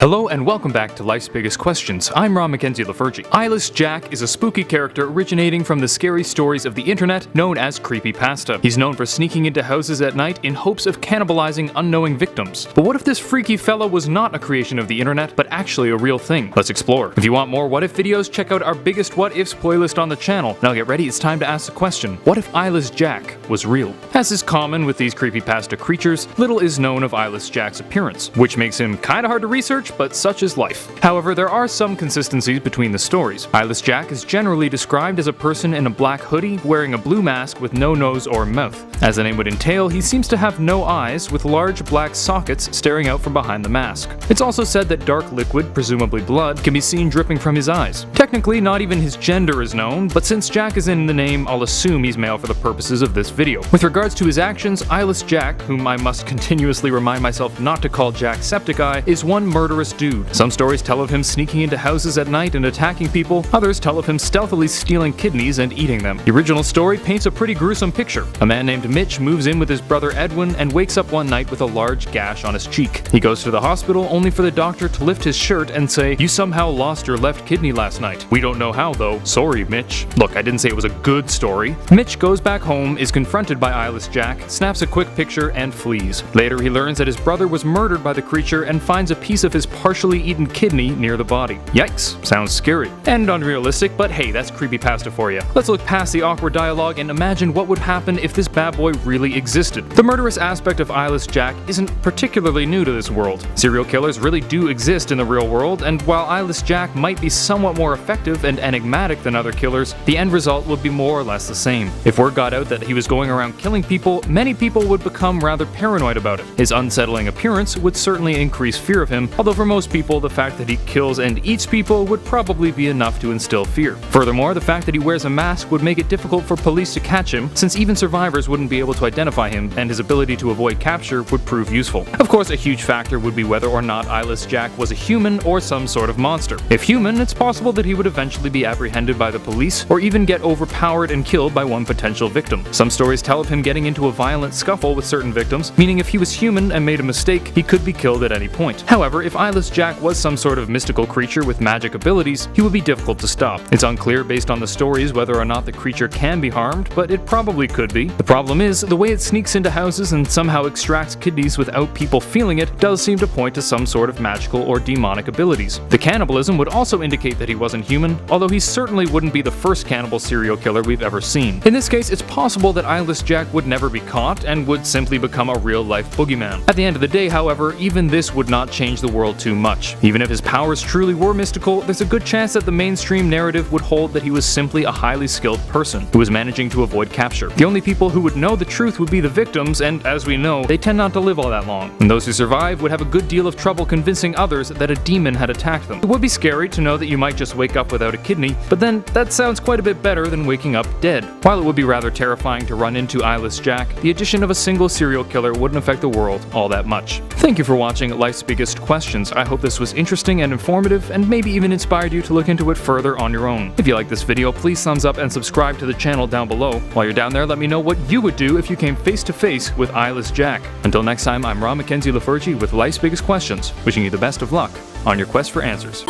Hello and welcome back to Life's Biggest Questions. I'm McPhee. Eyeless Jack is a spooky character originating from the scary stories of the internet known as creepypasta. He's known for sneaking into houses at night in hopes of cannibalizing unknowing victims. But what if this freaky fella was not a creation of the internet, but actually a real thing? Let's explore. If you want more what if videos, check out our biggest what ifs playlist on the channel. Now get ready, it's time to ask the question, what if Eyeless Jack was real? As is common with these creepypasta creatures, little is known of Eyeless Jack's appearance, which makes him kinda hard to research, but such is life. However, there are some consistencies between the stories. Eyeless Jack is generally described as a person in a black hoodie wearing a blue mask with no nose or mouth. As the name would entail, he seems to have no eyes with large black sockets staring out from behind the mask. It's also said that dark liquid, presumably blood, can be seen dripping from his eyes. Technically, not even his gender is known, but since Jack is in the name, I'll assume he's male for the purposes of this video. With regards to his actions, Eyeless Jack, whom I must continuously remind myself not to call Jacksepticeye, is one murderous dude. Some stories tell of him sneaking into houses at night and attacking people, others tell of him stealthily stealing kidneys and eating them. The original story paints a pretty gruesome picture. A man named Mitch moves in with his brother Edwin and wakes up one night with a large gash on his cheek. He goes to the hospital only for the doctor to lift his shirt and say, "You somehow lost your left kidney last night. We don't know how though. Sorry, Mitch." Look, I didn't say it was a good story. Mitch goes back home, is confronted by Eyeless Jack, snaps a quick picture, and flees. Later he learns that his brother was murdered by the creature and finds a piece of his partially eaten kidney near the body. Yikes, sounds scary. And unrealistic, but hey, that's creepypasta for you. Let's look past the awkward dialogue and imagine what would happen if this bad boy really existed. The murderous aspect of Eyeless Jack isn't particularly new to this world. Serial killers really do exist in the real world, and while Eyeless Jack might be somewhat more effective and enigmatic than other killers, the end result would be more or less the same. If word got out that he was going around killing people, many people would become rather paranoid about it. His unsettling appearance would certainly increase fear of him, although for most people, the fact that he kills and eats people would probably be enough to instill fear. Furthermore, the fact that he wears a mask would make it difficult for police to catch him, since even survivors wouldn't be able to identify him, and his ability to avoid capture would prove useful. Of course, a huge factor would be whether or not Eyeless Jack was a human or some sort of monster. If human, it's possible that he would eventually be apprehended by the police, or even get overpowered and killed by one potential victim. Some stories tell of him getting into a violent scuffle with certain victims, meaning if he was human and made a mistake, he could be killed at any point. However, if Eyeless Jack was some sort of mystical creature with magic abilities, he would be difficult to stop. It's unclear based on the stories whether or not the creature can be harmed, but it probably could be. The problem is, the way it sneaks into houses and somehow extracts kidneys without people feeling it does seem to point to some sort of magical or demonic abilities. The cannibalism would also indicate that he wasn't human, although he certainly wouldn't be the first cannibal serial killer we've ever seen. In this case, it's possible that Eyeless Jack would never be caught and would simply become a real-life boogeyman. At the end of the day, however, even this would not change the world too much. Even if his powers truly were mystical, there's a good chance that the mainstream narrative would hold that he was simply a highly skilled person who was managing to avoid capture. The only people who would know the truth would be the victims, and as we know, they tend not to live all that long. And those who survive would have a good deal of trouble convincing others that a demon had attacked them. It would be scary to know that you might just wake up without a kidney, but then that sounds quite a bit better than waking up dead. While it would be rather terrifying to run into Eyeless Jack, the addition of a single serial killer wouldn't affect the world all that much. Thank you for watching Life's Biggest Questions. I hope this was interesting and informative, and maybe even inspired you to look into it further on your own. If you like this video, please thumbs up and subscribe to the channel down below. While you're down there, let me know what you would do if you came face to face with Eyeless Jack. Until next time, I'm McPhee with Life's Biggest Questions, wishing you the best of luck on your quest for answers.